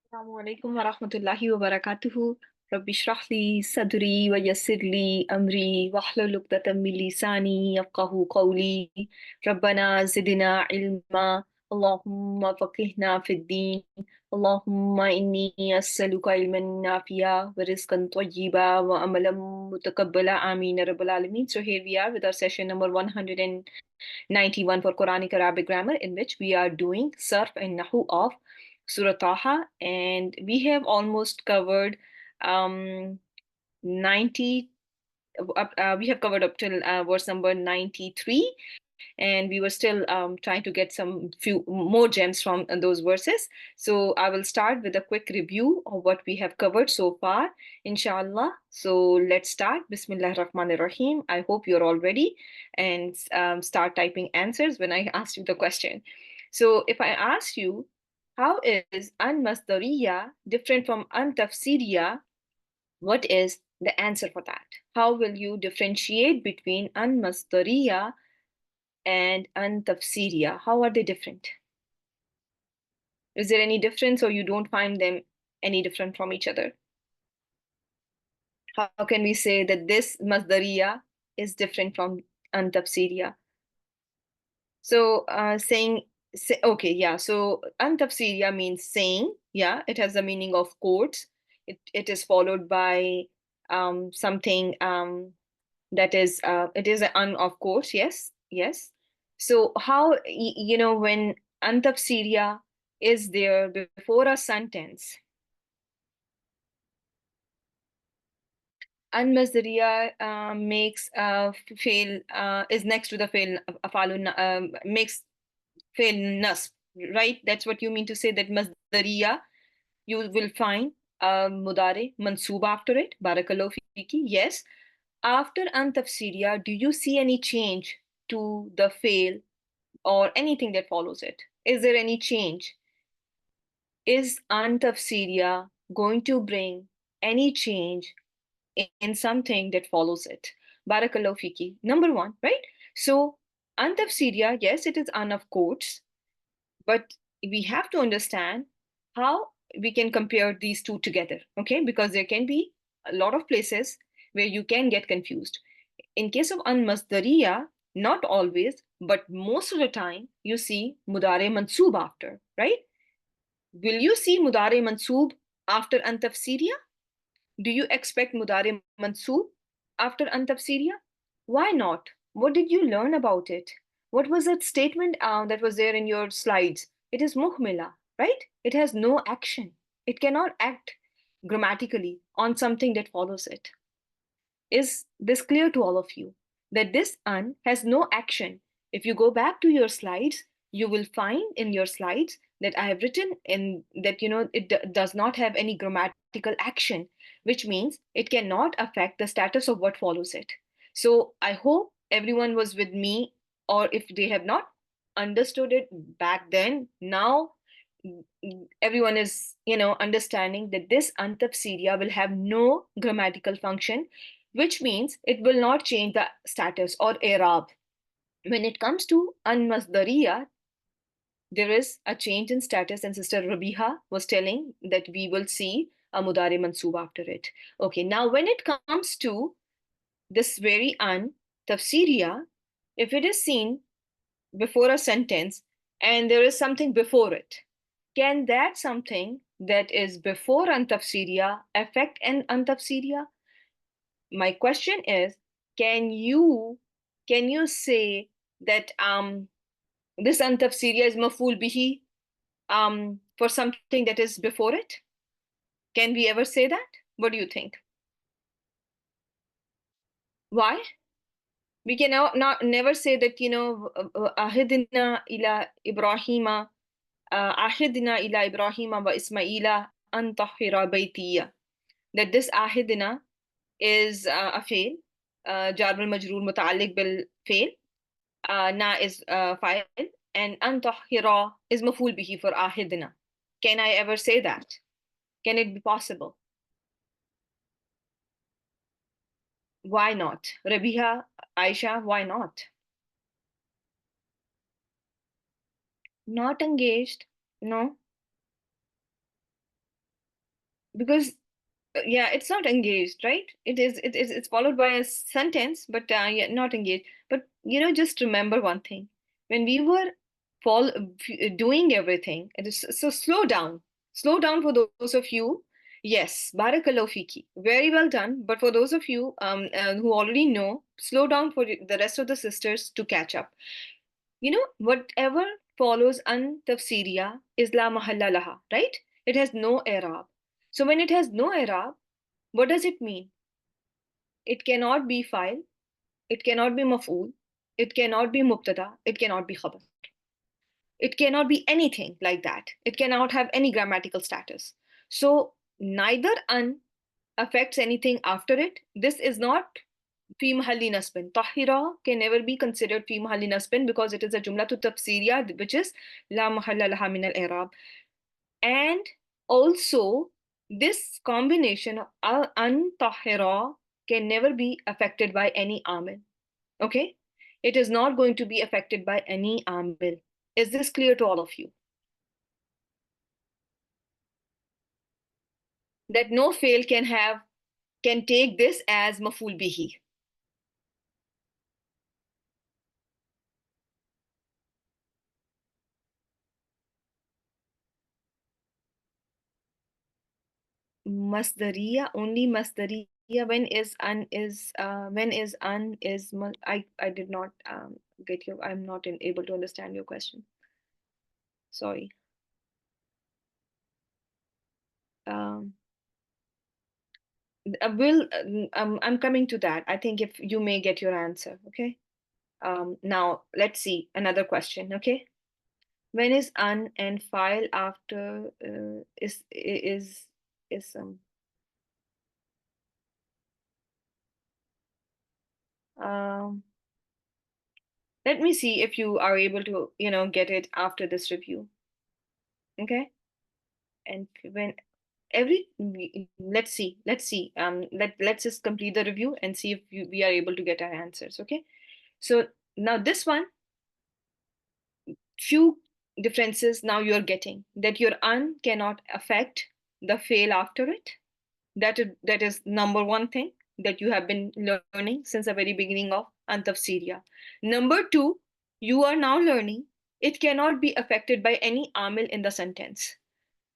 Assalamu alaikum wa rahmatullahi wa barakatuhu. Rabbi shrah li sadri wa yassir li amri wahlul 'uqdatam min lisani yafqahu qawli. Rabbana zidna ilma. Allahumma faqihna fid din. Allahumma inni as'aluka ilman nafi'a wa rizqan tayyiba wa amalan mutaqabbala. Ameen ya rabbal alameen. So here we are with our session number 191 for Quranic Arabic grammar, in which we are doing Sarf and Nahw of Surah Taha, and we have almost covered 90. We have covered up till verse number 93, and we were still trying to get some few more gems from those verses. So I will start with a quick review of what we have covered so far, inshallah. So let's start. Bismillah Rahman Rahim. I hope you're all ready, and start typing answers when I ask you the question. So if I ask you, how is an masdariya different from an tafsiriya? What is the answer for that? How will you differentiate between an masdariya and tafsiriya? How are they different? Is there any difference, or you don't find them any different from each other? How can we say that this masdariya is different from tafsiriya? So okay, yeah. So tafsiriya means saying, yeah, it has the meaning of quotes. It is followed by something that is it is an of course, yes, yes. So how when antafsiriya is there before a sentence, Al-Masdariya makes fail is next to the fail afalun makes fail nasb, right? That's what you mean to say, that Masdariya you will find mudare mansoob after it. Barakallahu fiki. Yes. After antafsiriya, do you see any change to the fail or anything that follows it? Is there any change? Is antafsiriya going to bring any change in something that follows it? Barakallahu fiki. Number one, right? So antafsiriya, yes, it is an of quotes, but we have to understand how we can compare these two together, okay? Because there can be a lot of places where you can get confused. In case of an-masdariya, not always, but most of the time, you see mudare mansoob after, right? Will you see mudare mansoob after an-tafsiriya? Do you expect mudare mansoob after an-tafsiriya? Why not? What did you learn about it? What was that statement that was there in your slides? It is muhmila, right? It has no action. It cannot act grammatically on something that follows it. Is this clear to all of you? That this an has no action. If you go back to your slides, you will find in your slides that I have written in that, it does not have any grammatical action, which means it cannot affect the status of what follows it. So I hope everyone was with me, or if they have not understood it back then, now everyone is, understanding that this antapsiria will have no grammatical function, which means it will not change the status or i'rab. When it comes to an-masdariya, there is a change in status, and Sister Rabiha was telling that we will see a mudare mansoob after it. Okay, now when it comes to this very an tafsiriya, if it is seen before a sentence and there is something before it, can that something that is before an tafsiriya affect an tafsiriya? My question is, can you say that this an tafsiriya is maful bihi for something that is before it? Can we ever say that? What do you think? Why? We can not never say that, ahidna ila Ibrahima, ahidna ila Ibrahima wa Ismaila an tahira baytiya. That this ahidna is a fail, jar bil majroor muta'alliq bil fail, na is fa'il, and an tahira is maful bihi for ahidna. Can I ever say that? Can it be possible? Why not? Rabiha, Aisha, why not? Not engaged? No. because yeah, it's not engaged, right? It's followed by a sentence, but yeah, not engaged. But just remember one thing: when we were doing everything, it is so slow down for those of you. Yes, barakallahu fiki, very well done. But for those of you who already know, slow down for the rest of the sisters to catch up. Whatever follows an tafsiriya is la mahalla laha, right? It has no i'rab. So when it has no i'rab, what does it mean? It cannot be file, it cannot be maf'ul, it cannot be mubtada, it cannot be khabar. It cannot be anything like that. It cannot have any grammatical status. So neither an affects anything after it. This is not fi mahalli nasbin. Tahira can never be considered fi mahalli nasbin because it is a jumla to tafsiriya, which is la mahalla laha min al-i'rab. And also, this combination of an tahira can never be affected by any amil. Okay? It is not going to be affected by any amil. Is this clear to all of you? That no fail can take this as maful bihi. Masdariya, only masdariya. I did not get you. I'm not able to understand your question. Sorry. Um, I'm coming to that. I think if you may get your answer, okay? Now let's see another question, okay? When is an and file after is um let me see if you are able to get it after this review, okay? And when let's just complete the review and see if we are able to get our answers, okay? So now this one, few differences now you're getting that your un cannot affect the fail after it. That is number one thing that you have been learning since the very beginning of antafsiriya. Number two, you are now learning it cannot be affected by any amil in the sentence.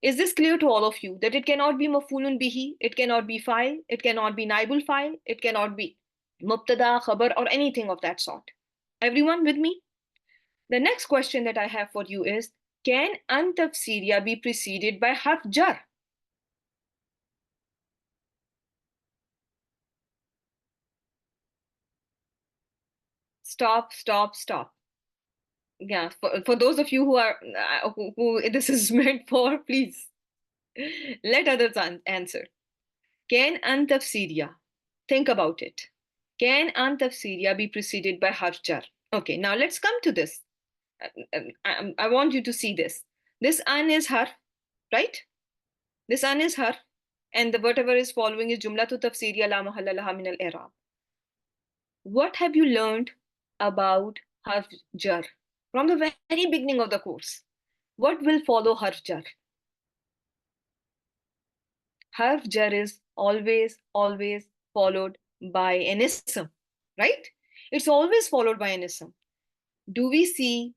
Is this clear to all of you that it cannot be mafulun bihi, it cannot be file, it cannot be naibul file, it cannot be mubtada, khabar, or anything of that sort? Everyone with me? The next question that I have for you is, can an tafsiriya be preceded by harf jar? Stop, stop, stop. Yeah, for those of you who this is meant for, please let others answer. Can an tafsiriya, think about it. Can an tafsiriya be preceded by harf jar? Okay, now let's come to this. I want you to see this. This an is harf, right? This an is harf, and the whatever is following is jumla to tafsiriya la mahalla laha min al-i'rab. What have you learned about harf jar from the very beginning of the course? What will follow harf jar? Harf jar is always followed by an ism, right? It's always followed by an ism. Do we see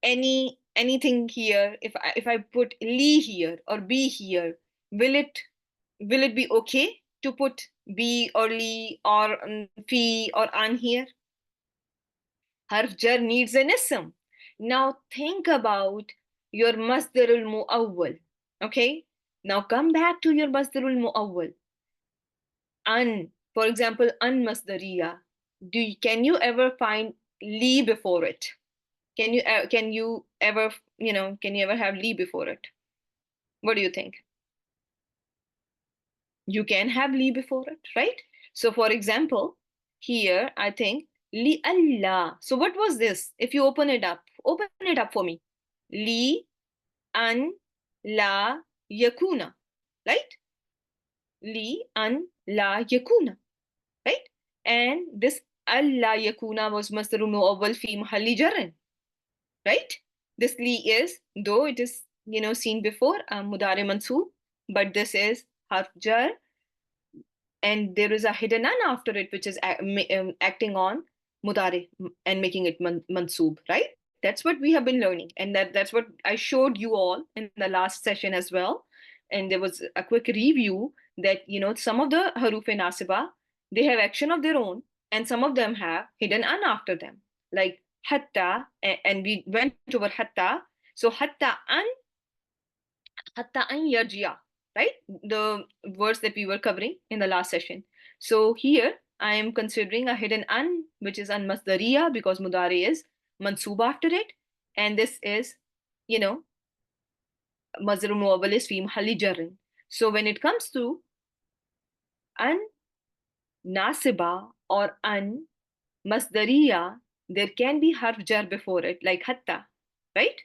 anything here? If I put li here or be here, will it be okay to put be or li or fi or an here? Harf jar needs an ism. Now think about your masdarul muawwal. Okay? Now come back to your masdarul muawwal. An, for example, an masdariya. Can you ever find li before it? Can you ever have li before it? What do you think? You can have li before it, right? So for example, here I think li Allah. So what was this? If you open it up for me. Li an la yakuna, right? Li an la yakuna, right? And this alla yakuna was masdarun muawwal fi mahalli jarrin, right? This li is, though it is seen before mudari mansoob, but this is harf jar, and there is a hidden an after it, which is acting on mudare and making it mansoob, right? That's what we have been learning, and that's what I showed you all in the last session as well. And there was a quick review that, some of the haruf nasiba, they have action of their own, and some of them have hidden an after them, like hatta, and we went over hatta. So hatta an yarjia, right? The words that we were covering in the last session. So here I am considering a hidden an, which is an masdariya because mudari is mansoob after it, and this is, you know, mazdarun muawwal is fi mahalli jarrin. So when it comes to an nasiba or an masdariya, there can be harf jar before it, like hatta, right?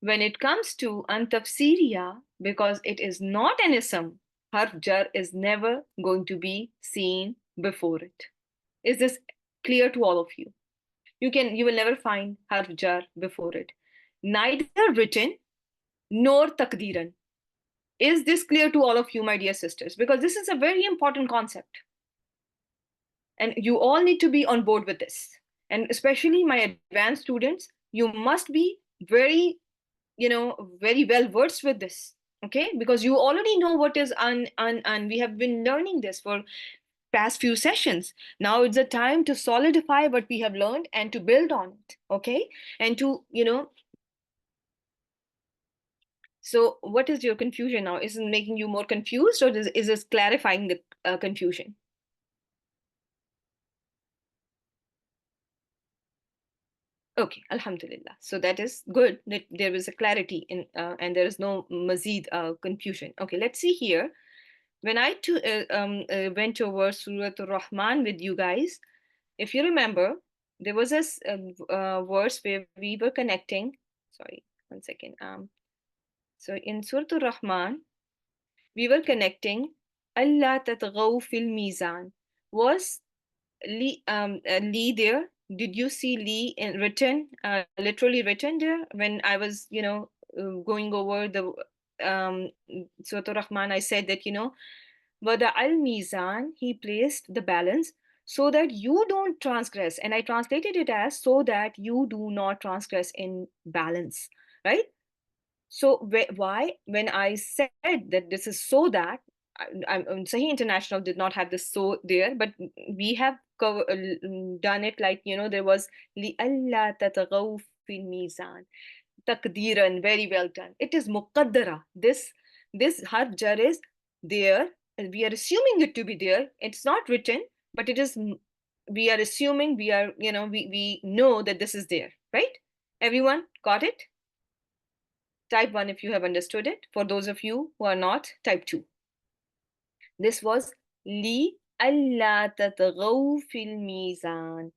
When it comes to antafsiriya, because it is not an ism, harf jar is never going to be seen before it. Is this clear to all of you? You will never find harf jar before it. Neither written nor takdiran. Is this clear to all of you, my dear sisters? Because this is a very important concept. And you all need to be on board with this. And especially my advanced students, you must be very, very well versed with this. Okay, because you already know what is un. We have been learning this for past few sessions. Now it's a time to solidify what we have learned and to build on it. Okay, and to, so what is your confusion now? Is it making you more confused, or is this clarifying the confusion? Okay, alhamdulillah. So that is good that there is a clarity in, and there is no mazid confusion. Okay, let's see here. When I went over Surah Ar-Rahman with you guys, if you remember, there was a verse where we were connecting. Sorry, one second. So in Surah Ar-Rahman, we were connecting Allah tatghaw fil mizan. Was Li there? Did you see Li written, literally written there? When I was, going over the Surah Rahman, I said that, Wada al Mizan, he placed the balance so that you don't transgress. And I translated it as so that you do not transgress in balance, right? So why, when I said that this is so that, Sahih International did not have this so there, but we have done it like, there was لِأَلَّا تَتَغَوْا فِي الْمِيزَانِ takdiran, very well done. It is muqaddara. This harf jar is there, and we are assuming it to be there. It's not written, but it is. We are assuming. We are, we know that this is there, right? Everyone got it? Type 1 if you have understood it. For those of you who are not, type 2. This was li alla tatghaw fil mizan.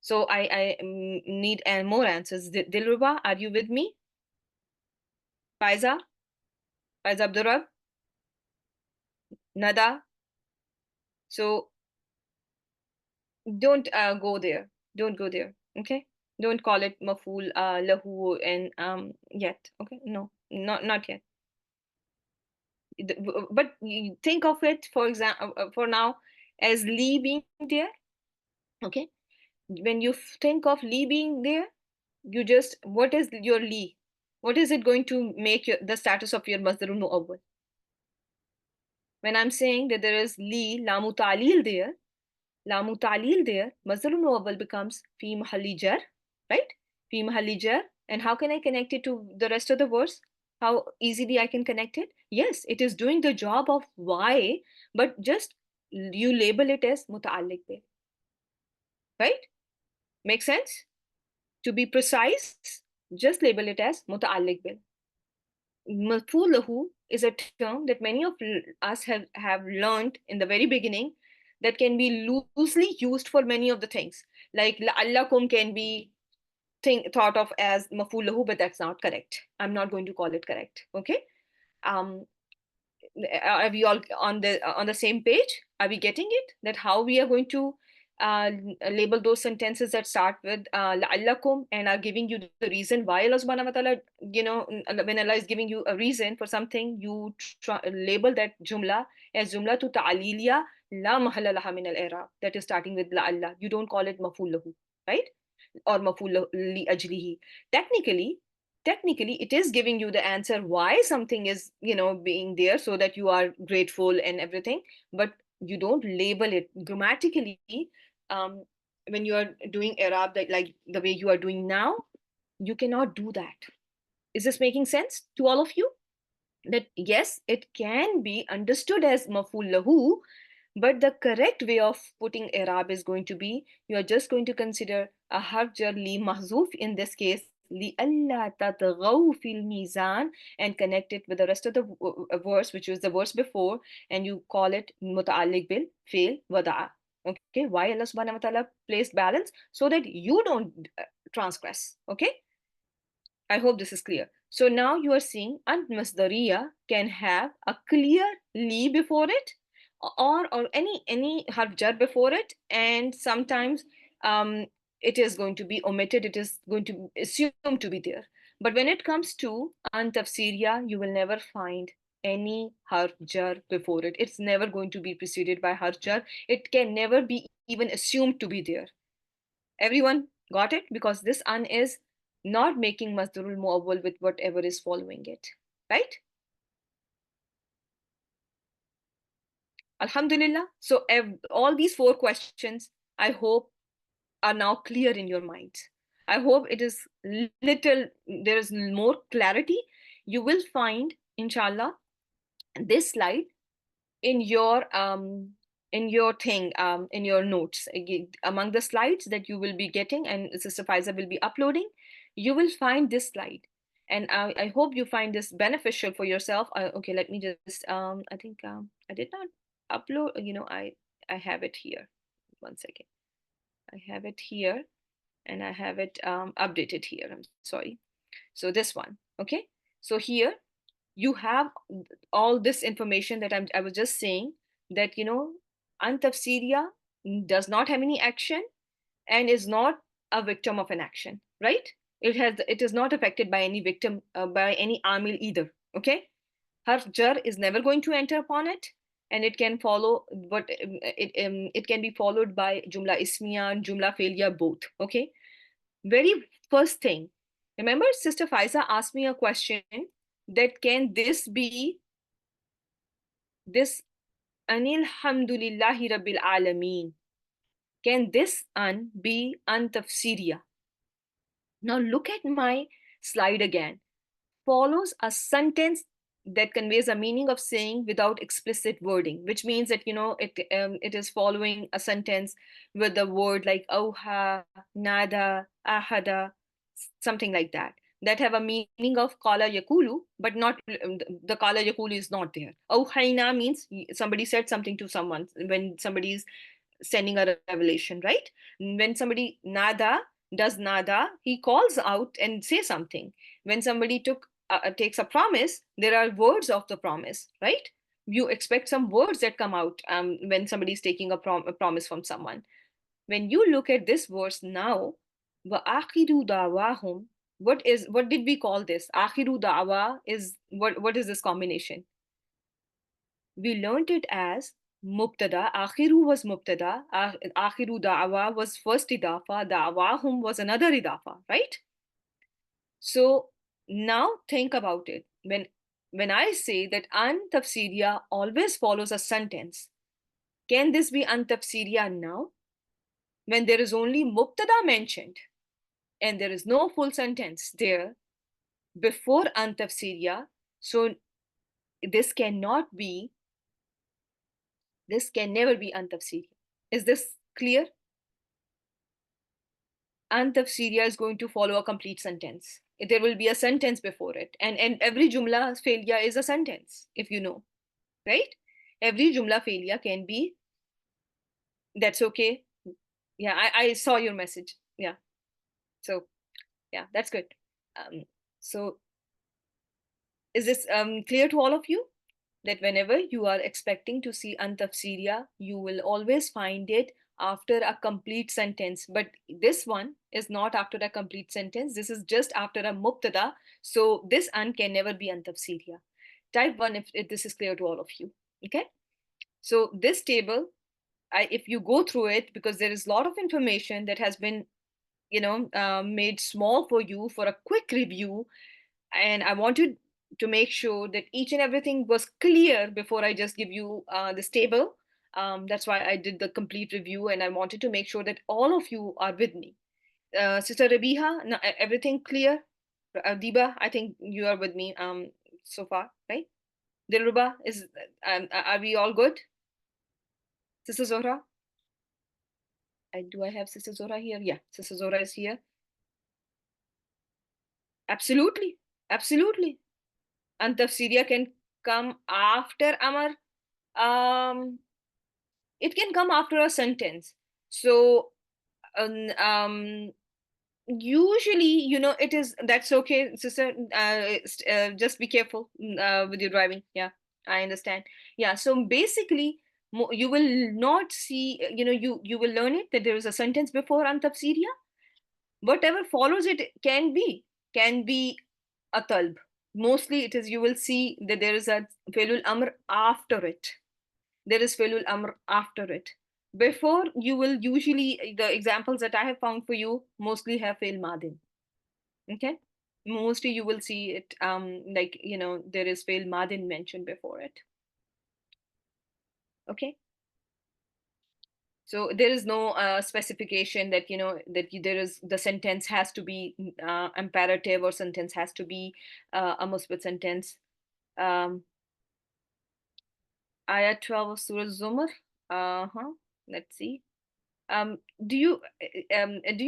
So I need more answers. Dilruba, are you with me? Faiza? Faiza Abdurrab? Nada? So don't go there. Don't go there. Okay? Don't call it maful lahu and yet. Okay? No, not yet. But you think of it, for example, for now, as Lee being there. Okay? When you think of Lee being there, you just, what is your Lee? What is it going to make the status of your Masdarul Mu'awwal? When I'm saying that there is Lee, Lamu Ta'lil there, Lamu Ta'lil there, Masdarul Mu'awwal becomes Fi Mahalli Jar, right? Fi Mahalli Jar. And how can I connect it to the rest of the verse? How easily I can connect it? Yes, it is doing the job of why, but just you label it as Muta'alliq there, right? Make sense? To be precise, just label it as Muta'alliq bil. Maf'ul lahu is a term that many of us have learned in the very beginning, that can be loosely used for many of the things. Like la'allakum can be thought of as maf'ul lahu, but that's not correct. I'm not going to call it correct. Okay. Um, are we all on the same page? Are we getting it? That how we are going to label those sentences that start with la'allakum and are giving you the reason why Allah subhanahu wa ta'ala, when Allah is giving you a reason for something, you label that jumla as jumla to ta'aliliya la mahalla laha min al-i'rab, that is starting with la'alla. You don't call it maf'ul lahu, right? Or maf'ul li ajlihi. Technically, technically it is giving you the answer why something is, being there, so that you are grateful and everything, but you don't label it grammatically. um, when you are doing Arab, like the way you are doing now, you cannot do that. Is this making sense to all of you? That yes, it can be understood as maful lahu, but the correct way of putting Arab is going to be, you are just going to consider a harf jar li mahzuf, in this case li alla tatghaw fil mizan, and connect it with the rest of the verse, which was the verse before, and you call it muta'alliq bil fi'l wada'a. Okay, why Allah subhanahu wa ta'ala placed balance? So that you don't transgress. Okay, I hope this is clear. So now you are seeing ant masdariya can have a clear li before it, or any harf jar before it, and sometimes um, it is going to be omitted. It is going to be assumed to be there. But when it comes to ant tafsiriya, you will never find any harf jar before it. It's never going to be preceded by harf jar. It can never be even assumed to be there. Everyone got it? Because this an is not making masdarul muawwal with whatever is following it, right? Alhamdulillah. So all these four questions, I hope, are now clear in your mind. I hope it is there is more clarity. You will find, inshallah, this slide in your thing, in your notes. Among the slides that you will be getting and Sister Faiza will be uploading, you will find this slide, and I hope you find this beneficial for yourself. Okay, let me just I think I did not upload, I have it here. One second. I have it here, and I have it updated here. I'm sorry. So this one. Okay, so here you have all this information that I was just saying, that antafsiria does not have any action and is not a victim of an action, right? It is not affected by any victim, by any amil either. Okay, harf jar is never going to enter upon it, and it can follow, but it can be followed by jumla ismiya and jumla failure both. Okay, very first thing, remember Sister Faiza asked me a question, that can this be this anilhamdulillahi rabbil alameen, can this an be an tafsiriya? Now look at my slide again. Follows a sentence that conveys a meaning of saying without explicit wording, which means that it is following a sentence with the word like auha, nada, ahada, something like that, that have a meaning of kala yakulu, but not the kala yakulu is not there. Auhaina means somebody said something to someone, when somebody is sending a revelation, right? When somebody nada does nada, he calls out and say something. When somebody takes a promise, there are words of the promise, right? You expect some words that come out when somebody is taking a promise from someone. When you look at this verse now, وَآخِرُ دَعْوَاهُمْ, what did we call this? Akhiru da'wa is what is this combination? We learned it as mubtada. Akhiru was mubtada. Akhiru da'wa was first idafa. Da'wahum was another idafa, right? So now think about it. When I say that an tafsiriya always follows a sentence, can this be an tafsiriya now? When there is only mubtada mentioned and there is no full sentence there before an tafsiriya, so this cannot be, this can never be an tafsiriya. Is this clear? An tafsiriya is going to follow a complete sentence. There will be a sentence before it, and every jumla failure is a sentence, if you know, right? Every jumla failure can be. That's okay. Yeah, I saw your message. Yeah, so yeah, that's good. So is this clear to all of you, that whenever you are expecting to see an tafsiriya, you will always find it after a complete sentence, but this one is not after a complete sentence. This is just after a mubtada. So this an can never be an tafsiriya. Type 1 if this is clear to all of you. Okay. So this table, if you go through it, because there is a lot of information that has been, made small for you for a quick review, and I wanted to make sure that each and everything was clear before I just give you this table. That's why I did the complete review, and I wanted to make sure that all of you are with me. Sister Rabiha, everything clear? Diba, I think you are with me so far, right? Dilruba, are we all good? Sister Zohra? Do I have Sister Zohra here? Yeah, Sister Zohra is here. Absolutely, absolutely. And tafsiriya can come after Amar. Um, it can come after a sentence. So, um, um, usually, it is that's okay, sister. Just be careful with your driving. Yeah, I understand. Yeah. So basically, you will not see. You will learn it that there is a sentence before an tafsiriya. Whatever follows it can be a talb. Mostly it is, you will see that there is a felul amr after it. There is felul amr after it. Before, you will usually, the examples that I have found for you mostly have fail madin. Okay. Mostly you will see it like, there is fail madin mentioned before it. Okay. So there is no specification that there is, the sentence has to be imperative, or sentence has to be a musbat sentence. um, Ayat 12 of Surah Zumar. Uh-huh. Let's see. Um, do you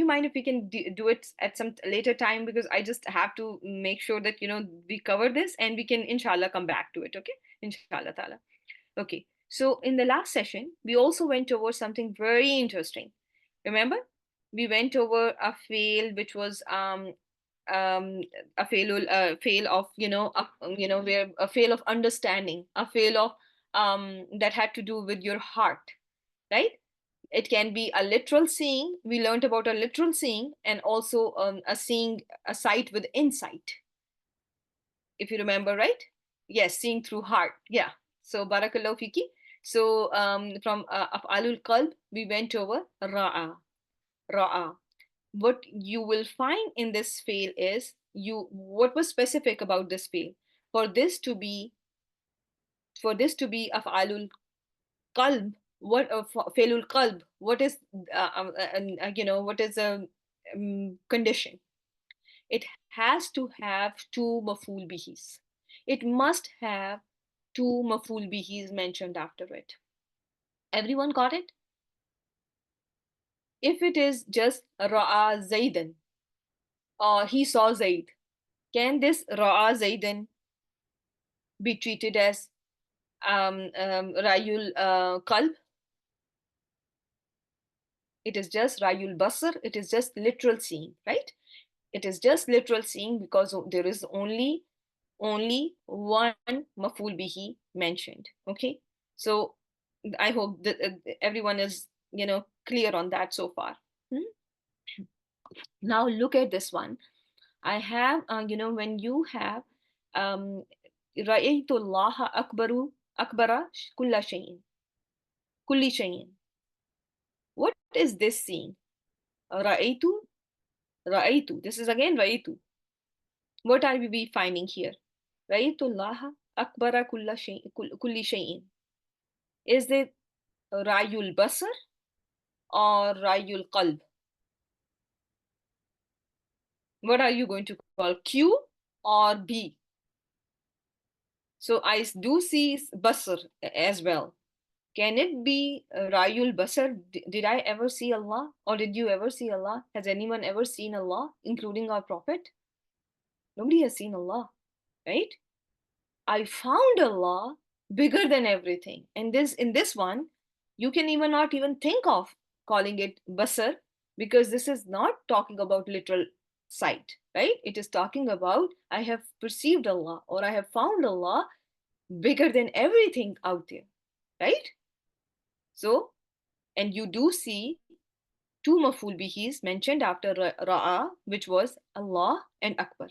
mind if we can do it at some later time, because I just have to make sure that we cover this, and we can inshallah come back to it. Okay, inshallah ta'ala. Okay, so in the last session, we also went over something very interesting. Remember, we went over a fail which was a fail of where a fail of understanding, a fail of that had to do with your heart, right? It can be a literal seeing. We learned about a literal seeing, and also a seeing, a sight with insight, if you remember, right? Yes, seeing through heart. Yeah. So barakallahu fiki. So from af'alul qalb, we went over ra'a. What you will find in this fail is, what was specific about this fail. For this to be af'alul qalb, what failul qalb, what is what is a condition? It has to have two maful bihis. It must have two maful bihis mentioned after it. Everyone got it? If it is just ra'a zaidan, or he saw Zaid, can this ra'a zaidan be treated as rayul qalb? It is just rayul basar. It is just literal seeing, right? It is just literal seeing, because there is only one maful bihi mentioned. Okay, so I hope that everyone is clear on that so far. Hmm? Now look at this one. I have when you have um رأيت الله أكبر كل شيء كل شيء. What is this seeing? رأيت رأيت. This is again رأيت. What are we finding here? رأيت الله أكبر كل شيء. Is it Rayul Basar or Rayul Qalb? What are you going to call, Q or B? So I do see Basar as well. Can it be Rayul Basar? Did I ever see Allah? Or did you ever see Allah? Has anyone ever seen Allah, including our Prophet? Nobody has seen Allah, right? I found Allah bigger than everything. And in this one, you can even not even think of calling it basar, because this is not talking about literal sight, right? It is talking about, I have perceived Allah, or I have found Allah bigger than everything out there, right? So And you do see two maful bihis mentioned after ra'a, which was Allah and Akbar.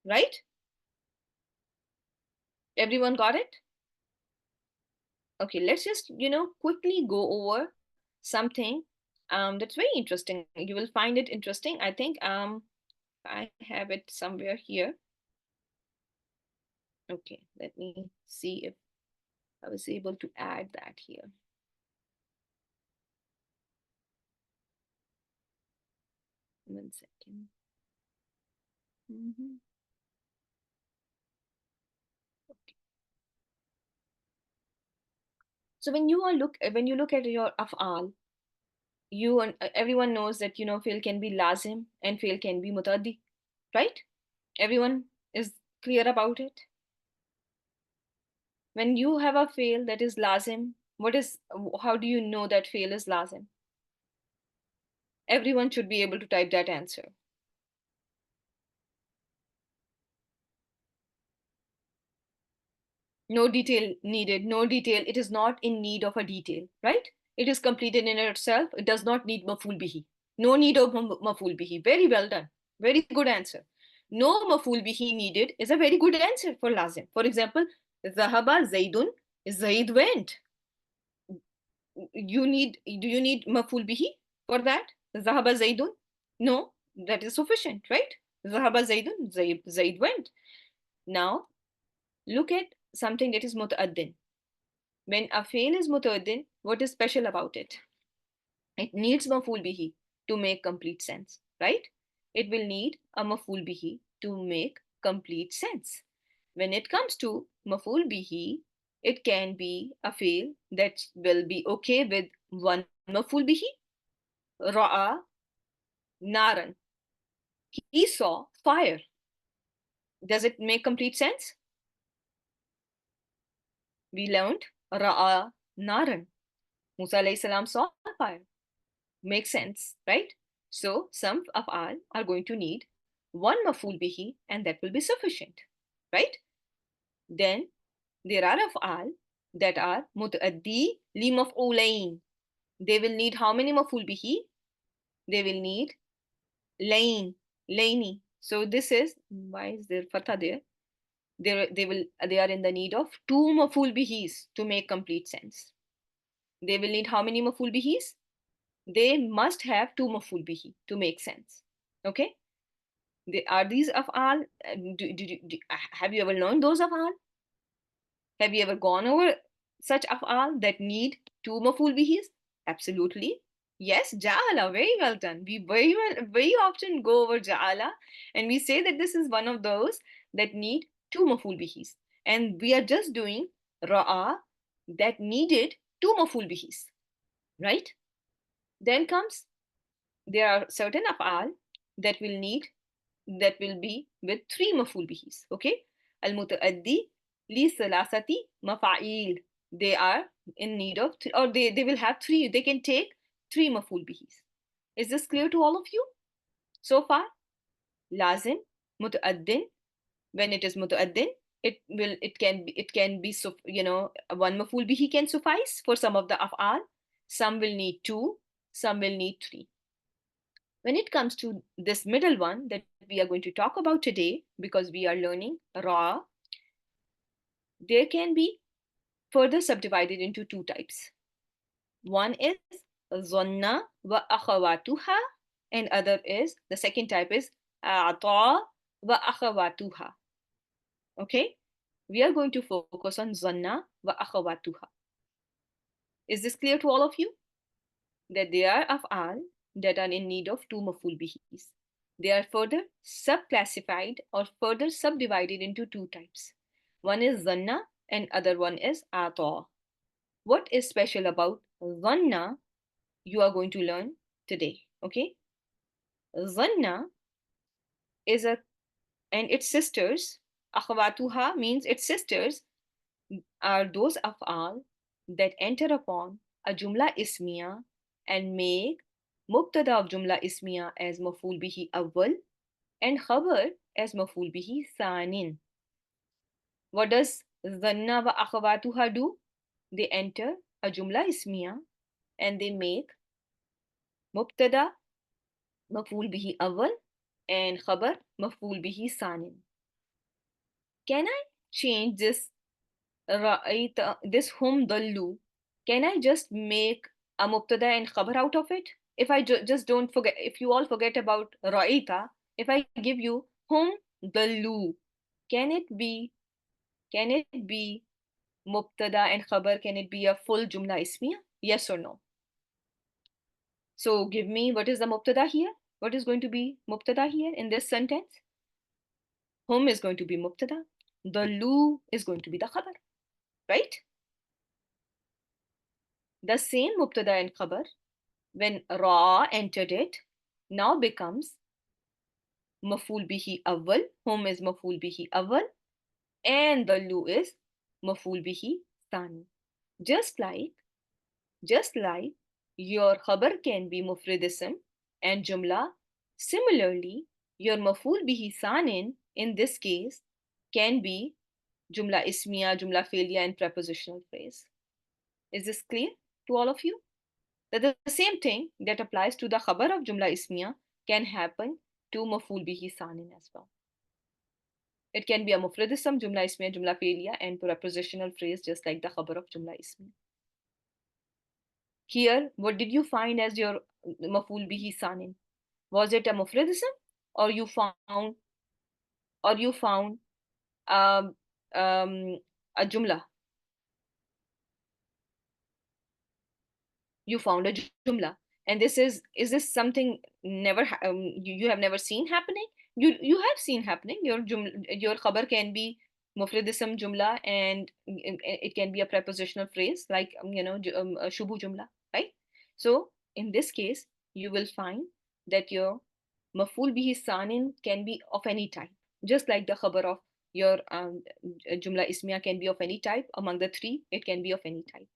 Right? Everyone got it? Okay, let's just, quickly go over something that's very interesting. You will find it interesting. I think I have it somewhere here. Okay, let me see if I was able to add that here. One second. Mhm. So when you look at your af'al, everyone knows that fail can be lazim and fail can be mutaddi, right? Everyone is clear about it. When you have a fail that is lazim, how do you know that fail is lazim? Everyone should be able to type that answer. No detail needed, no detail. It is not in need of a detail, right? It is completed in itself. It does not need maful bihi. No need of maful bihi. Very well done. Very good answer. No maful bihi needed is a very good answer for lazim. For example, zahaba zaidun, zaid went. Do you need maful bihi for that? Zahaba zaidun? No, that is sufficient, right? Zahaba zaidun, zaid went. Now look at something that is mutaaddin. When a fail is mutaaddin, what is special about it? It needs maful bihi to make complete sense, right? It will need a maful bihi to make complete sense. When it comes to maful bihi, it can be a fail that will be okay with one maful bihi. Ra'a naran. He saw fire. Does it make complete sense? We learned Ra'a naran. Musa alayhi salam saw fire. Makes sense, right? So some af'al are going to need one maf'ul bihi and that will be sufficient, right? Then there are af'al that are mutaddi li maf'ulain. They will need how many maf'ul bihi? They will need lain, laini. So this is, why is there fatha there? They are in the need of two maf'ul bihis to make complete sense. They will need how many maf'ul bihis? They must have two maf'ul bihi to make sense. Okay? Are these af'al? Have you ever learned those af'al? Have you ever gone over such af'al that need two maf'ul bihis? Absolutely. Yes, ja'ala, very well done. We very often go over ja'ala and we say that this is one of those that need two maf'ul bihis. And we are just doing ra'a that needed two maf'ul bihis, right? Then comes, there are certain af'al that will be with three maf'ul bihis. Okay? Al mutaaddi li salasati mafa'il. They are in need of or they will have three. They can take three maf'ul bihis. Is this clear to all of you so far? Lazim, mutaaddin. When it is mutaaddin, it can be one maf'ul bihi can suffice for some of the af'al. Some will need two. Some will need three. When it comes to this middle one that we are going to talk about today, because we are learning Ra, there can be further subdivided into two types. One is Zonna wa akhawatuha, and the second type is Ata wa akhawatuha. Okay? We are going to focus on Zanna wa akhawatuha. Is this clear to all of you? That they are af'al that are in need of two maf'ul bihis. They are further subclassified or further subdivided into two types. One is zanna and other one is ata. What is special about zanna you are going to learn today, okay? Zanna is and its sisters, akhawatuha means its sisters, are those af'al that enter upon a jumla ismiya and make mubtada of jumla ismiya as maf'ul bihi awwal and khabar as maf'ul bihi thanin. What does zanna wa akhawatuha do? They enter a jumla ismiya and they make mubtada maf'ul bihi awwal and khabar maf'ul bihi sanin. Can I change this this hum dallu? Can I just make a mubtada and khabar out of it? If I just don't forget, if you all forget about ra'ita, if I give you hum dallu, can it be mubtada and khabar? Can it be a full jumla ismiya? Yes or no? So give me what is the mubtada here? What is going to be mubtada here in this sentence? Hum is going to be mubtada. Dallu is going to be the khabar, right? The same mubtada and khabar, when Ra entered it, now becomes maf'ul bihi awwal. Hum is maf'ul bihi awwal, and Dallu is maf'ul bihi thani. Just like your khabar can be mufrid ism and jumla, similarly, your maf'ul bihi sanin in this case can be jumla ismiya, jumla fi'liya, and prepositional phrase. Is this clear to all of you? That the same thing that applies to the khabar of jumla ismiya can happen to maf'ul bihi sanin as well. It can be a mufrad ism, jumla ismiya, jumla fi'liya, and prepositional phrase just like the khabar of jumla ismiya. Here, what did you find as your maf'ul bihi sanin? Was it a mufrad ism, or you found um, a jumla? You found a jumla, and is this something you have never seen happening? You have seen happening. Your khabar can be mufrad ism jumla, and it can be a prepositional phrase like a shubhu jumla, right? So in this case you will find that your maf'ul bihi sanin can be of any type, just like the khabar of your jumla ismiya can be of any type. Among the three, it can be of any type.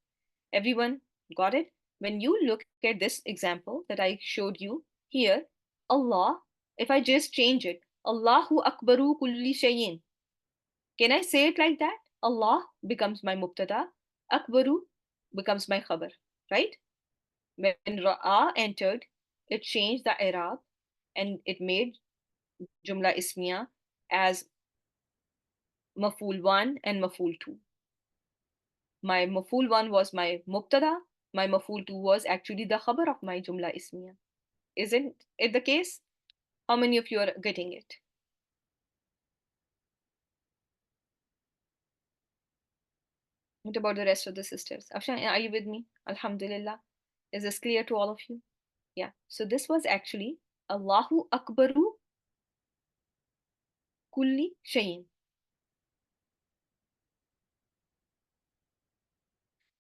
Everyone got it? When you look at this example that I showed you here, Allah, if I just change it, Allahu Akbaru kulli shayin, can I say it like that? Allah becomes my mubtada, Akbaru becomes my khabar, right? When Ra'a entered, it changed the i'rab and it made jumla ismiya as maf'ul 1 and maf'ul 2. My maf'ul 1 was my mubtada, my maf'ul 2 was actually the khabar of my jumla ismiya. Isn't it the case? How many of you are getting it? What about the rest of the sisters? Afshan, are you with me? Alhamdulillah. Is this clear to all of you? Yeah. So this was actually Allahu Akbaru kulli shayin.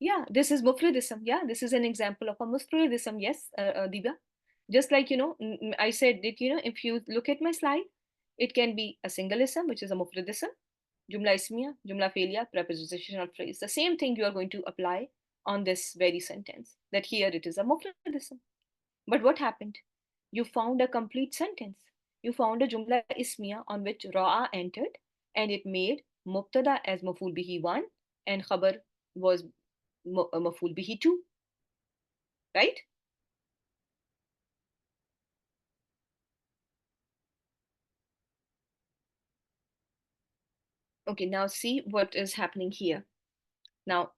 Yeah, this is mufradism. Yeah, this is an example of a mufradism. Yes, Diba. Just like, I said that, if you look at my slide, it can be a single ism, which is a mufradism, jumla ismiya, jumla fi'liya, prepositional phrase. The same thing you are going to apply on this very sentence, that here it is a mufradism. But what happened? You found a complete sentence. You found a jumla ismiya on which ra'a entered, and it made mubtada as maf'ul bihi 1 and khabar was maf'ul bihi 2, right? Okay, now see what is happening here. Now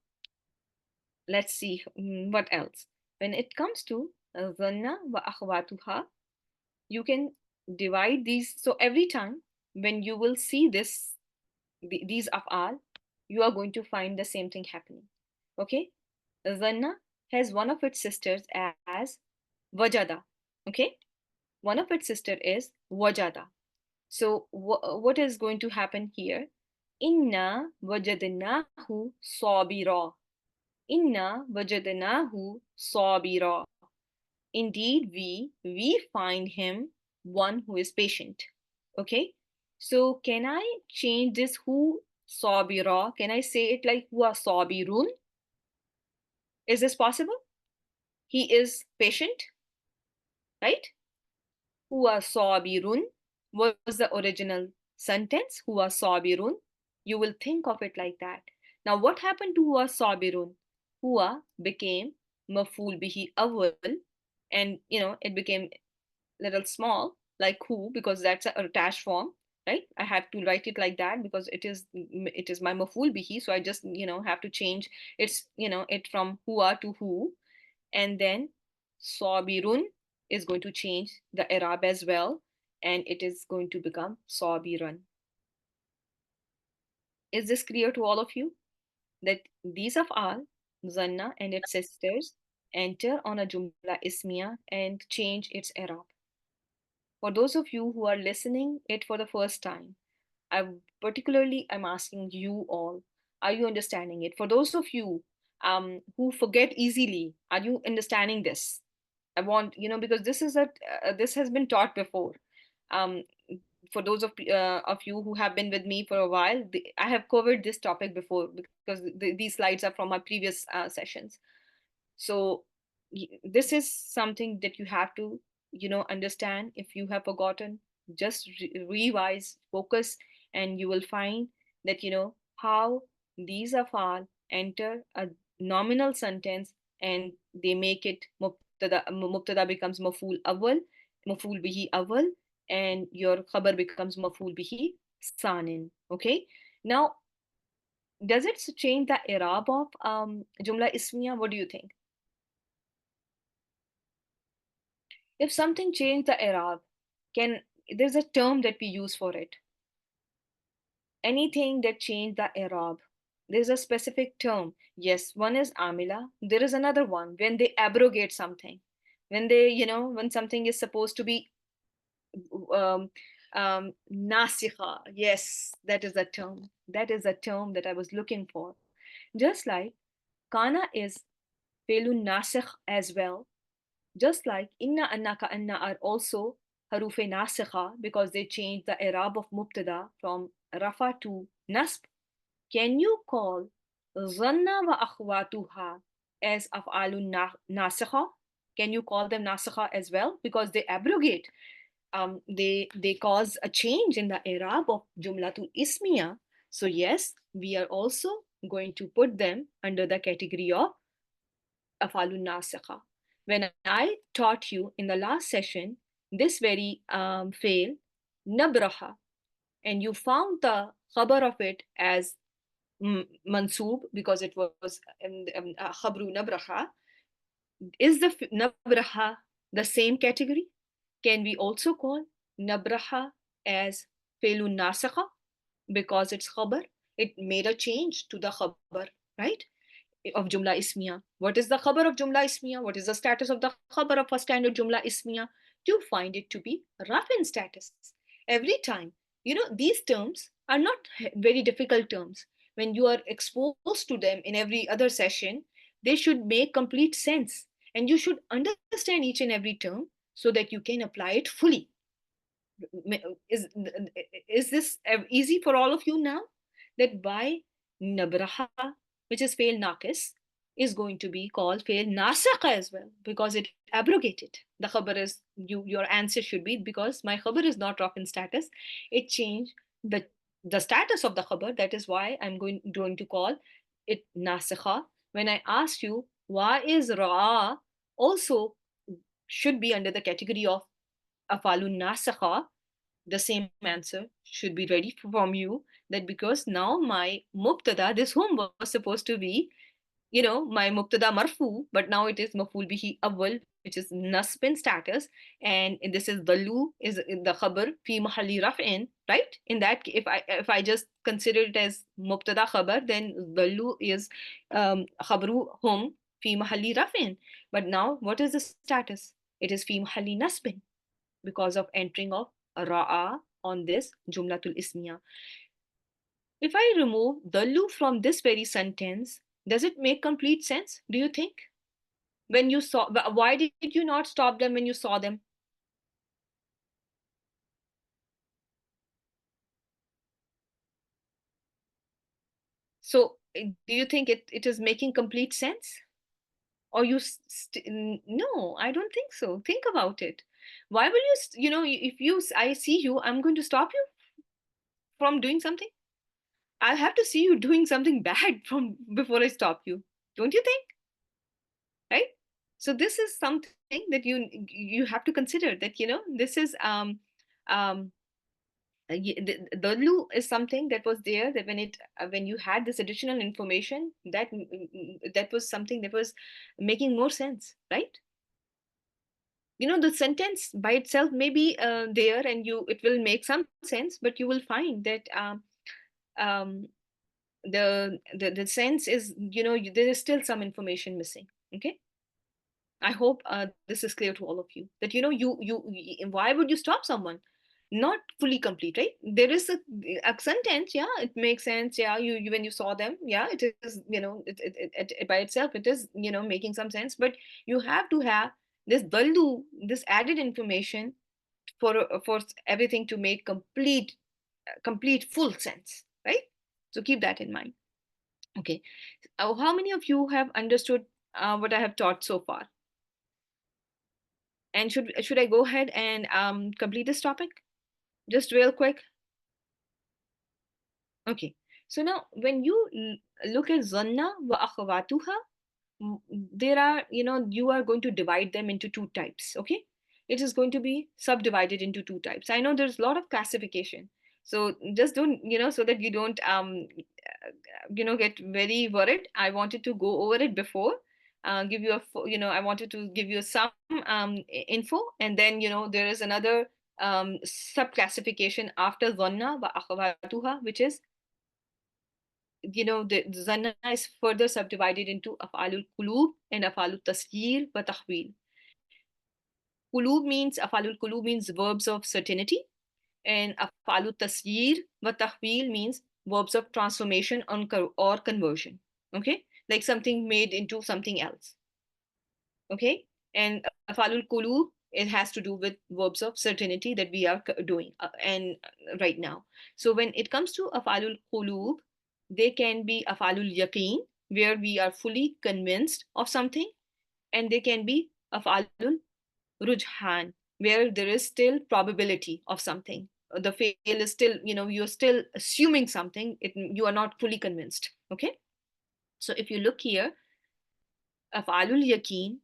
let's see what else. When it comes to dhanna wa akhwatuha, you can divide these. So every time when you will see these af'al, you are going to find the same thing happening. Okay, dhanna has one of its sisters as wajada. Okay, one of its sister is wajada. So what is going to happen here? Inna wajadnahu sabira. Inna wajadnahu sabira. Indeed, we find him one who is patient. Okay. So can I change this who sabira? Can I say it like huwa sabirun? Is this possible? He is patient, right? Huwa sabirun was the original sentence. Huwa sabirun. You will think of it like that. Now, what happened to huwa sabirun? Hua became maful bihi awwal, and it became little small like who, because that's a attached form, right? I have to write it like that because it is my maful bihi, so I just have to change it from hua to who. And then sabirun is going to change the Arab as well, and it is going to become sabiran. Is this clear to all of you, that these of all, zanna and its sisters, enter on a jumla ismiya and change its Arab? For those of you who are listening it for the first time, I particularly am asking you all, are you understanding it? For those of you who forget easily, are you understanding this? I want, because this has been taught before. Um, for those of you who have been with me for a while, I have covered this topic before because these slides are from my previous sessions. So this is something that you have to understand. If you have forgotten, just revise, focus, and you will find that how these afal enter a nominal sentence, and they make it mubtada becomes maful awal, maful bihi awal, and your khabar becomes maful bihi sanin. Okay, now does it change the i'rab of jumla ismiya? What do you think? If something changed the Arab, can there's a term that we use for it. Anything that changed the Arab, there's a specific term. Yes, one is amila. There is another one when they abrogate something. When they, when something is supposed to be um, nasikha. Yes, that is a term. That is a term that I was looking for. Just like kana is felun nasikh as well. Just like inna, anna, ka anna are also harufe nasikha because they change the i'rab of mubtada from rafa to nasb. Can you call zanna wa akhwatuha as af'alun nasikha? Can you call them nasikha as well? Because they abrogate. They cause a change in the i'rab of jumlatul ismiya. So yes, we are also going to put them under the category of afalun nasikha. When I taught you in the last session this very fail, nabraha, and you found the khabar of it as mansoob because it was khabru nabraha, is the nabraha the same category? Can we also call nabraha as failun nasikha because it's khabar? It made a change to the khabar, right? Of Jumla Ismiya. What is the khabar of Jumla Ismiya? What is the status of the khabar of a standard Jumla Ismiya? You find it to be Rafin status. Every time. These terms are not very difficult terms. When you are exposed to them in every other session, they should make complete sense. And you should understand each and every term so that you can apply it fully. Is, is this easy for all of you now? That by nabraha, which is fail nakis, is going to be called fail nasakha as well because it abrogated. The khabar is your answer should be because my khabar is not rafin status. It changed the status of the khabar. That is why I'm going to call it nasakha. When I asked you why is ra also should be under the category of afalun nasakha, the same answer should be ready from you, that because now my mubtada, this whom was supposed to be, my mubtada marfu, but now it is maful bihi awwal, which is nasb in status, and this is dalu is the khabar fi mahalli raf'in, right? In that, if I just consider it as mubtada khabar, then dalu is khabru hum fi mahalli raf'in. But now, what is the status? It is fi mahalli nasbin because of entering of ra'a on this jumlatul ismiya. If I remove dallu from this very sentence, does it make complete sense? Do you think? When you saw, why did you not stop them when you saw them? So, do you think it is making complete sense? Or no, I don't think so. Think about it. Why will you, if I see you, I'm going to stop you from doing something. I have to see you doing something bad from before I stop you. Don't you think? right? So this is something that you have to consider, that this is the lu is something that was there, that when you had this additional information, that was something that was making more sense, right? The sentence by itself may be there, and you it will make some sense, but you will find that um, the sense is, there is still some information missing. Okay. I hope this is clear to all of you, that why would you stop someone not fully complete, right? There is a sentence, yeah, it makes sense, yeah, you when you saw them, yeah, it is, by itself it is, making some sense, but you have to have this daldu, this added information for everything to make complete full sense, right? So keep that in mind. Okay. How many of you have understood what I have taught so far? And should I go ahead and complete this topic just real quick? Okay. So now, when you look at zanna wa akhawatuha, there are, you are going to divide them into two types. Okay. It is going to be subdivided into two types. I know there's a lot of classification, so just don't, so that you don't get very worried. I wanted to go over it before, give you I wanted to give you some info, and then there is another sub classification after dhanna wa akhawatuha, which is, the zanna is further subdivided into afalul qulub and afalul tasyir wa tahwil. Afalul qulub means verbs of certainty, and afalul tasyir wa tahwil means verbs of transformation or conversion. Okay, like something made into something else. Okay, and afalul qulub, it has to do with verbs of certainty that we are doing and right now. So when it comes to afalul qulub, they can be afalul yaqeen, where we are fully convinced of something, and they can be afalul rujhan, where there is still probability of something. The fail is still, you're still assuming something, you are not fully convinced. Okay. So if you look here, afalul yaqeen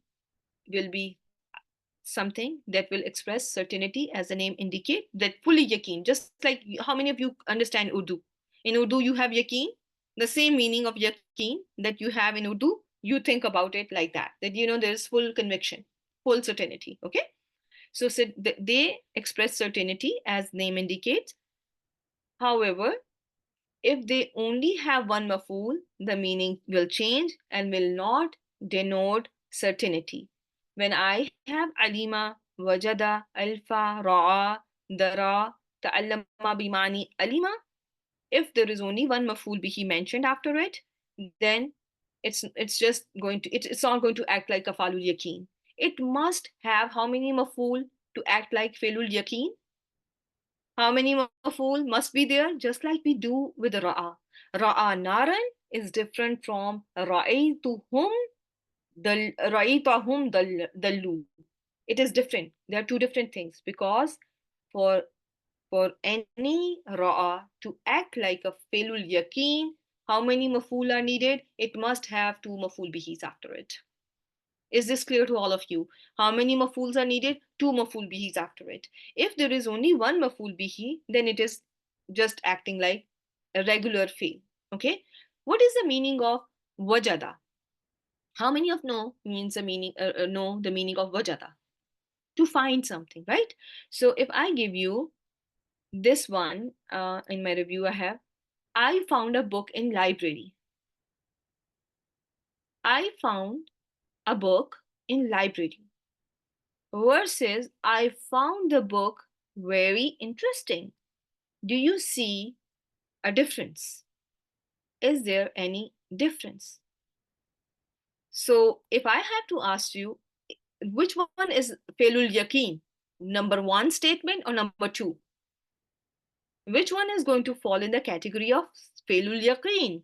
will be something that will express certainty, as the name indicate, that fully yaqeen. Just like, how many of you understand Urdu? In Urdu you have yaqeen, the same meaning of yaqeen that you have in Urdu. You think about it like that there is full conviction, full certainty. Okay. So they express certainty as name indicates. However, if they only have one maf'ul, the meaning will change and will not denote certainty. When I have alima, wajada, alfa, ra'a, dara, ta'allama bimani alima, if there is only one maf'ul bihi mentioned after it, then it's just going to it's not going to act like a falul yaqeen. It must have how many maf'ul to act like filul yaqeen? How many maf'ul must be there? Just like we do with ra'a. Ra'a naran is different from ra'aytuhum dallu. It is different. There are two different things, because for any ra'a to act like a failul yaqeen, how many maf'ul are needed? It must have two maf'ul bihis after it. Is this clear to all of you? How many mafuls are needed? Two maful bihis after it. If there is only one maful bihi, then it is just acting like a regular fi'l. Okay. What is the meaning of wajada? How many of know the meaning of wajada? To find something, right? So if I give you this one in my review, I found a book in library. I found a book in library. Versus, I found the book very interesting. Do you see a difference? Is there any difference? So, if I have to ask you, which one is Felul Yaqeen? Number one statement or number two? Which one is going to fall in the category of Felul Yaqeen?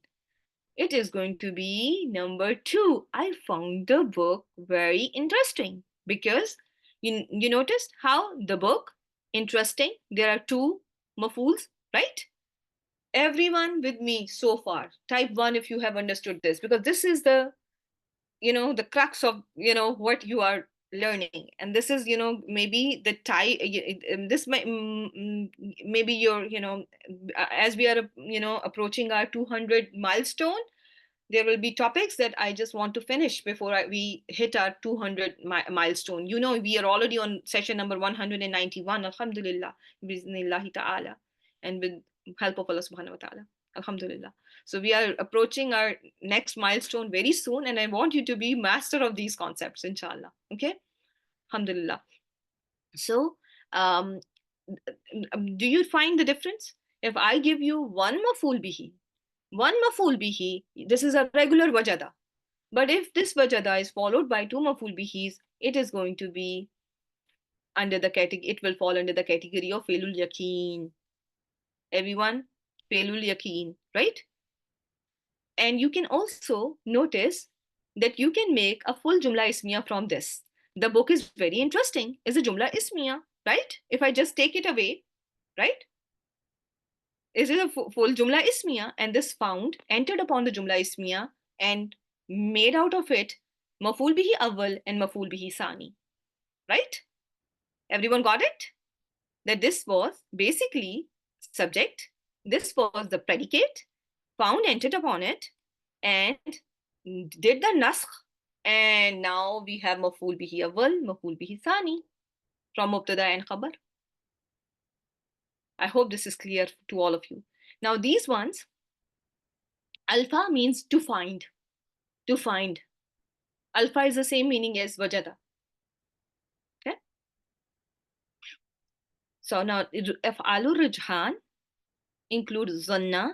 It is going to be number two. I found the book very interesting, because you noticed how the book interesting. There are two mafuls, right? Everyone with me so far, type one if you have understood this, because this is the the crux of what you are learning. And this is maybe the tie. This might maybe you're as we are approaching our 200 milestone, there will be topics that I just want to finish before we hit our 200 milestone. We are already on session number 191, alhamdulillah, bismillahi ta'ala, and with help of Allah subhanahu wa ta'ala, alhamdulillah. So we are approaching our next milestone very soon, and I want you to be master of these concepts, inshallah. Okay, alhamdulillah. So um, do you find the difference? If I give you one maful bihi, this is a regular wajada. But if this wajada is followed by two maful bihis, it is going to be under the category, it will fall under the category of failul yaqeen. Everyone, failul yaqeen, right? And you can also notice that you can make a full jumla ismiya from this. The book is very interesting. Is a jumla ismiya, right? If I just take it away, right? Is it a full jumla ismiya? And this found entered upon the jumla ismiya and made out of it maful bihi awwal and maful bihi sani, right? Everyone got it? That this was basically subject, this was the predicate, found entered upon it, and did the naskh, and now we have maful bihi awwal, maful bihi sani from mubtada and khabar. I hope this is clear to all of you. Now these ones, alpha means to find. To find. Alpha is the same meaning as wajada. Okay. So now af'alur rujhan include zanna,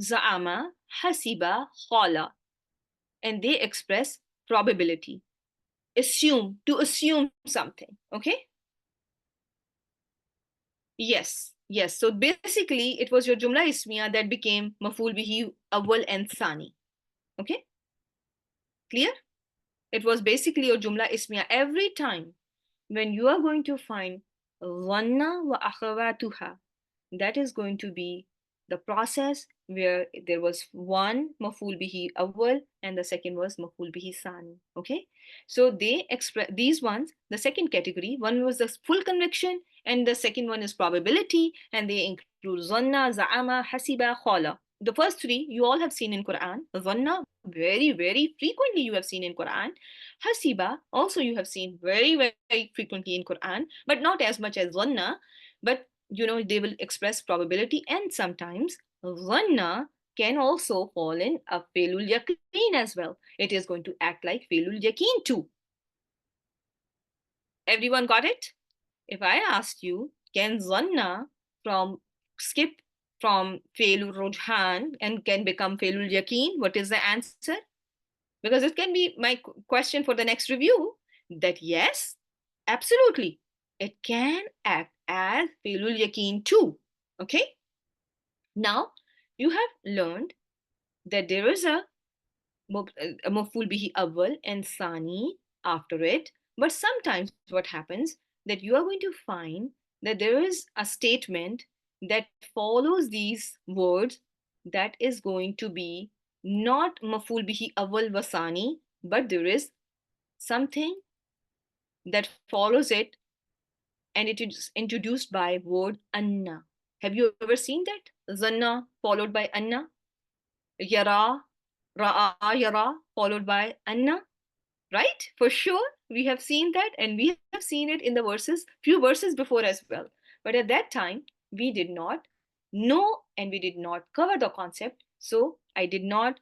za'ama, hasiba, khala, and they express probability. Assume, to assume something. Okay. Yes. So basically, it was your jumla ismiya that became maful bihi awwal and sani. Okay. Clear? It was basically your jumla ismiya. Every time when you are going to find dhanna wa akhawatuha, that is going to be the process where there was one maful bihi awwal and the second was maful bihi sani. Okay, so they express these ones. The second category, one was the full conviction and the second one is probability, and they include zanna, za'ama, hasiba, khala. The first three you all have seen in Quran. Zanna, very frequently you have seen in Quran. Hasiba also you have seen very frequently in Quran, but not as much as zanna. But they will express probability, and sometimes dhanna can also fall in a failul yaqeen as well. It is going to act like failul yaqeen too. Everyone got it? If I asked you, can dhanna skip from failul rujhan and can become failul yaqeen, what is the answer? Because it can be my question for the next review, that yes, absolutely, it can act as failul yaqeen too. Okay. Now you have learned that there is a maful bihi awwal and sani after it, but sometimes what happens that you are going to find that there is a statement that follows these words that is going to be not maful bihi awwal wasani, but there is something that follows it, and it is introduced by word anna. Have you ever seen that? Zanna followed by anna, yara, ra'a, yara followed by anna, right? For sure, we have seen that, and we have seen it in the few verses before as well. But at that time, we did not know and we did not cover the concept. So I did not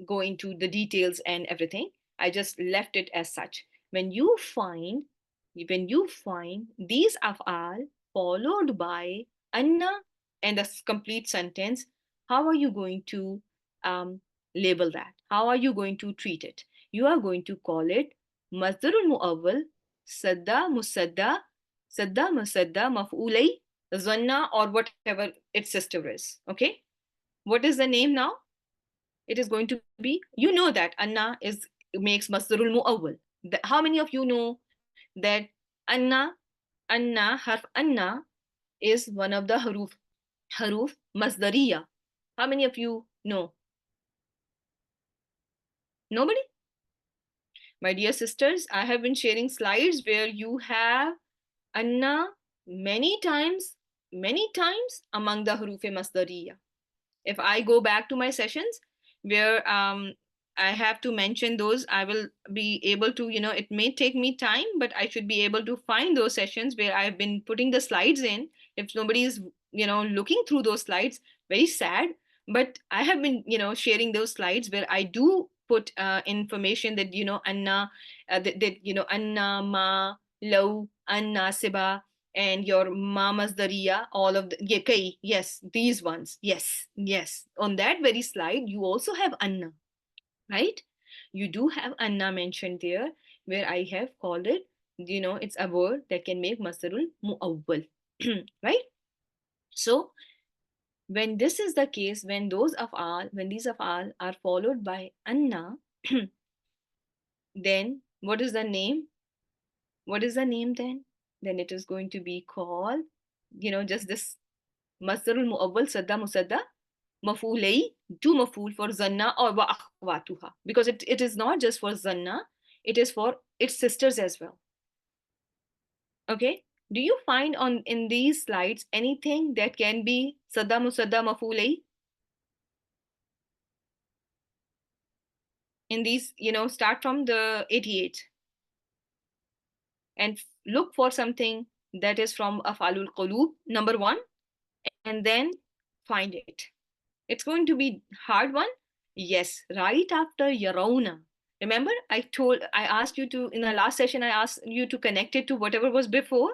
go into the details and everything. I just left it as such. When you find these af'al followed by anna and a complete sentence, how are you going to label that? How are you going to treat it? You are going to call it masdarul muawwal, sadda musadda maf'ulay, zanna, or whatever its sister is. Okay, what is the name now? It is going to be, that anna makes masdarul muawwal. How many of you know that anna harf anna is one of the haruf masdariya? How many of you know? Nobody? My dear sisters, I have been sharing slides where you have anna many times among the hurufe masdariya. If I go back to my sessions where I have to mention those, I will be able to, it may take me time, but I should be able to find those sessions where I've been putting the slides in. If nobody is, looking through those slides, very sad. But I have been, sharing those slides where I do put information that, Anna, Anna, Ma, Low, Anna, Siba, and your mama's daria, all of the yes, these ones, yes, on that very slide you also have anna, right? You do have anna mentioned there, where I have called it, it's a word that can make masdarul muawwal. Right? So when this is the case, when these af'al are followed by anna, then what is the name then? Then it is going to be called, just this masdarul muawwal sadda musadda maf'ulay, two maf'ul for zanna or wa akhwatuha, because it is not just for zanna, it is for its sisters as well. Okay, do you find on in these slides anything that can be sadda musadda maf'ulay in these? Start from the 88 and look for something that is from afalul qulub number 1, and then find it. It's going to be hard one. Yes, right after Yarawna. Remember, I asked you to, in the last session, I asked you to connect it to whatever was before,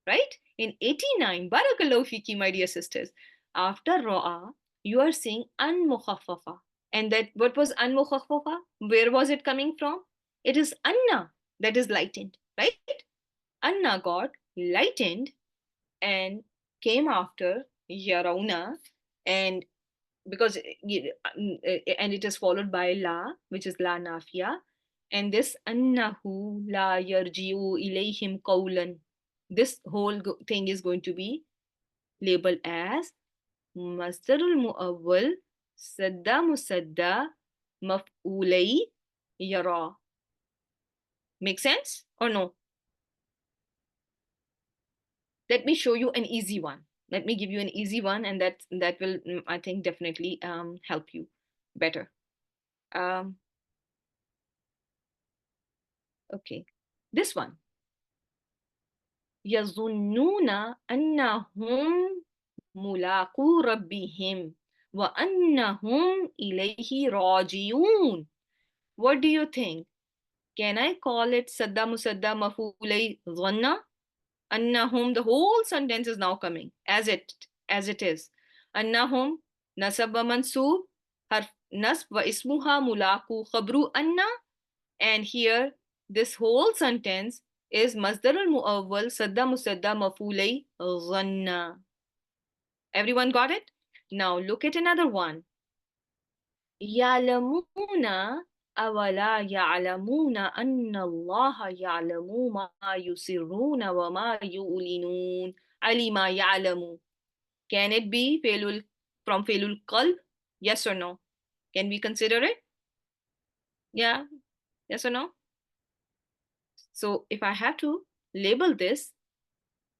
right? In 89, Barakallahu fiki, my dear sisters. After Ra'a, you are seeing An-Mukhaffafa. And that, what was An-Mukhaffafa? Where was it coming from? It is Anna that is lightened, right? Anna got lightened and came after Yarawna, and because and it is followed by la, which is la nafiya, and this annahu la yarji'u ilayhim qawlan, this whole thing is going to be labeled as masdarul muawwal sadda musadda maf'ulay yara. Make sense or no? Let me show you an easy one. Let me give you an easy one, and that will, I think, definitely help you better. Okay, this one. يظنون أنهم ملاقو ربهم وأنهم إليه راجعون. What do you think? Can I call it sadda musadda mafulay dhanna? Annahum, the whole sentence is now coming as it is. Annahum nasab wa mansub, harf nasb wa ismuha mulaku khabru anna, and here this whole sentence is masdar al-muawwal sadda musadda mafulay dhanna. Everyone got it? Now look at another one. Ya'lamuna awala ya'lamuna anna Allah ya'lamu ma yusirruna wa ma yu'linun. Alima ya'lamu. Can it be from failul qalb? Yes or no? Can we consider it? Yeah. Yes or no? So if I have to label this,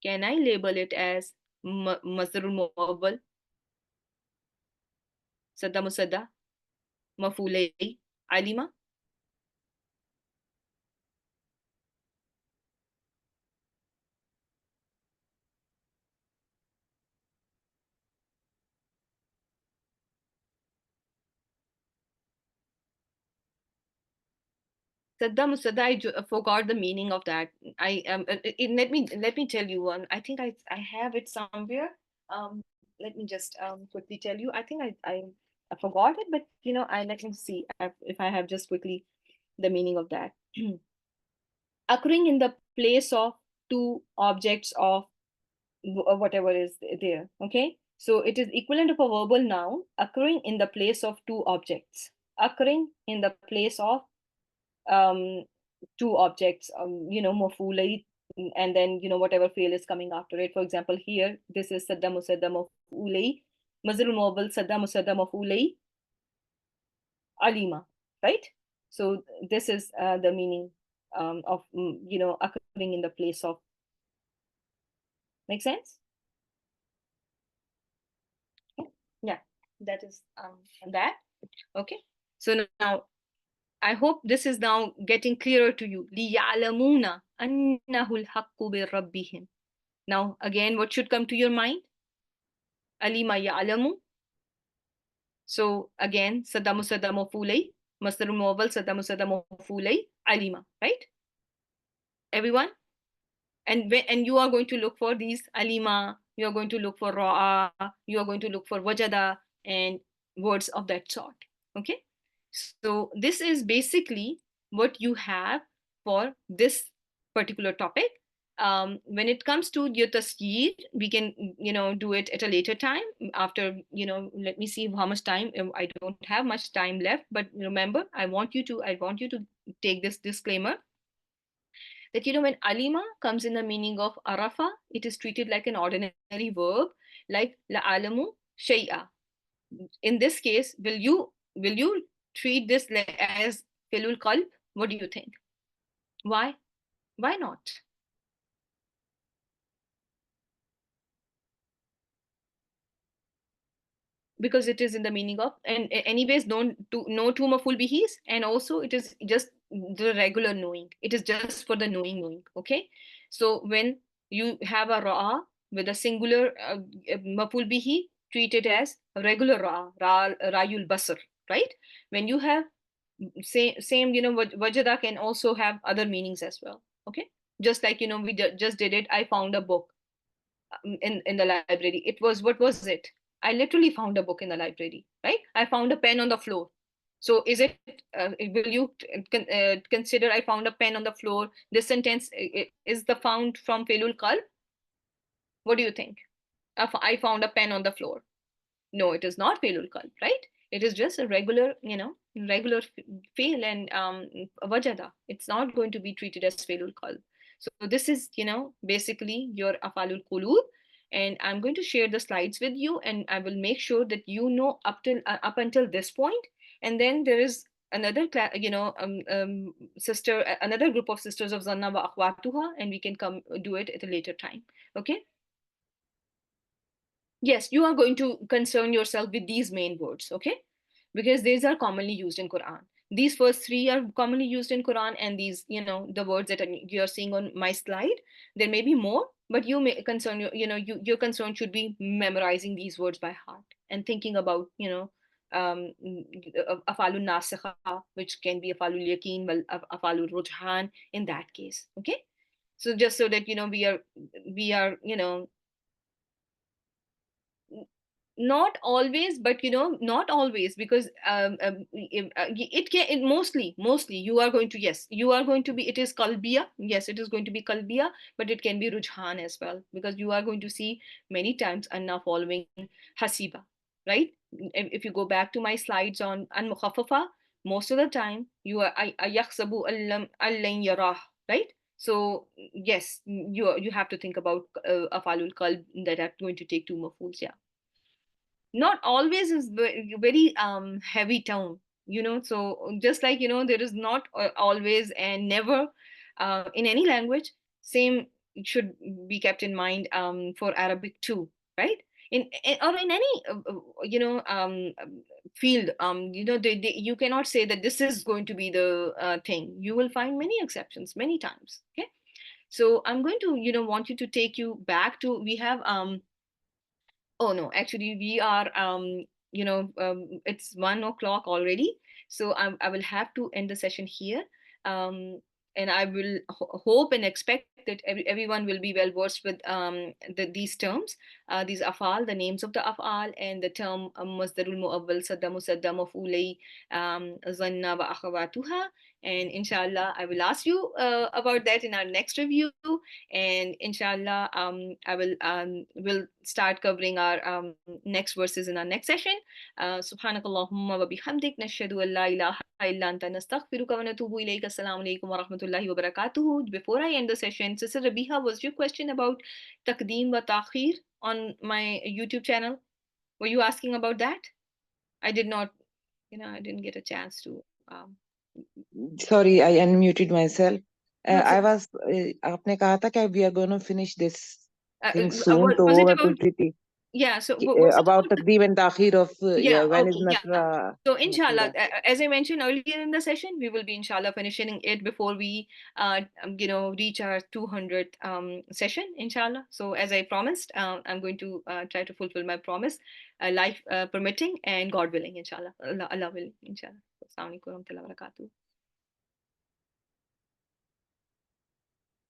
can I label it as masdarul muawwal sadda musadda mafulay alima? Sadda Musada, I forgot the meaning of that. Let me tell you one. I think I have it somewhere. Let me just quickly tell you. I think I forgot it, but I let me see if I have just quickly the meaning of that. Occurring in the place of two objects of whatever is there. Okay, so it is equivalent of a verbal noun occurring in the place of two objects. Occurring in the place of um, two objects, maf'ulay, and then, whatever fi'l is coming after it. For example, here, this is sadda musadda maf'ulay, mazrul muawwal sadda musadda maf'ulay alima, right? So this is the meaning of occurring in the place of. Make sense? Yeah, that is that. Okay. So now I hope this is now getting clearer to you. لِيَعْلَمُونَ أَنَّهُ الْحَقُّ بِرَبِّهِمْ. Now again, what should come to your mind? Alima ya'lamu. So again, Sadamu Sadamu Fulay, Masdarul Muawwal Sadamu Sadamu Fulay, Alima, right? Everyone? And you are going to look for these alima, you are going to look for ra'a, you are going to look for wajada and words of that sort. Okay, so this is basically what you have for this particular topic. When it comes to your tasjeed, we can do it at a later time after let me see how much time. I don't have much time left, but remember, I want you to take this disclaimer that when alima comes in the meaning of arafa, it is treated like an ordinary verb, like la alamu shay'a. In this case, will you treat this as filul qalb? What do you think? Why not? Because it is in the meaning of, and anyways, no two maful bihis, and also it is just the regular knowing, it is just for the knowing. Okay, so when you have a ra'a with a singular maful bihi, treat it as a regular rayul basar, right? When you have same wajada can also have other meanings as well. Okay, just like we just did it. I found a book in the library. It was, what was it? I literally found a book in the library, right? I found a pen on the floor. So is it, will you consider I found a pen on the floor? This sentence is the found from Felul Qalb? What do you think? I found a pen on the floor. No, it is not failul qalb, right? It is just a regular, regular fail and wajada. It's not going to be treated as failul qalb. So this is, basically your afalul qulub, and I'm going to share the slides with you, and I will make sure that up until this point, and then there is another sister, another group of sisters of Zanna wa akhwatuha, and we can come do it at a later time. Okay. Yes, you are going to concern yourself with these main words, okay? Because these are commonly used in Quran. These first three are commonly used in Quran, and these, the words that you're seeing on my slide, there may be more, but you may concern your concern should be memorizing these words by heart and thinking about, afalun nasikha, which can be afalul yaqeen, afalul rujhan in that case, okay? So just so that we are not always, but not always, because it mostly you are going to, yes, you are going to be, it is kalbiya, yes, it is going to be kalbiya, but it can be rujhan as well, because you are going to see many times anna following hasiba, right? If you go back to my slides on an mukhaffafa, most of the time you are ayakhsabu allan yarah, right? So yes, you have to think about afalul qalb that are going to take two mafuls. Yeah, not always is very heavy tone, so just like there is not always and never in any language, same should be kept in mind for Arabic too, right? Or in any field, you cannot say that this is going to be the thing. You will find many exceptions many times. Okay, so I'm going to want you to take you back to, we have oh no, actually we are it's 1 o'clock already. So I will have to end the session here. Um, and I will hope and expect that everyone will be well versed with these terms, these afal, the names of the afal, and the term masdarul muawwal, sadda musadda maf'ulay, zanna wa akhawatuha. And inshallah, I will ask you about that in our next review. And inshallah, we'll start covering our next verses in our next session. Subhanakallahumma wa bihamdik, nashhadu an la ilaha illa anta, nastaghfiruka wa natubu ilayk. Assalamu alaikum wa rahmatullahi wa barakatuhu. Before I end the session, Sister Rabiha, was your question about taqdeem wa ta'khir on my YouTube channel? Were you asking about that? I did not, I didn't get a chance to. Sorry, I unmuted myself. No, so, I was, आपने कहा था कि we are going to finish this thing soon, तो was वो it मैं about, पूछ रही थी yeah, so कि, was it about about the, तकदीम and ताखीर of, yeah, when is okay, yeah. Nasra So happened inshallah, after. as I mentioned earlier in the session, we will be inshallah finishing it before we, reach our 200th session, inshallah. So as I promised, I'm going to try to fulfill my promise, life permitting and God willing, inshallah. Allah willing, inshallah. Assalamu alaikum wa rahmatullahi wa barakatuh.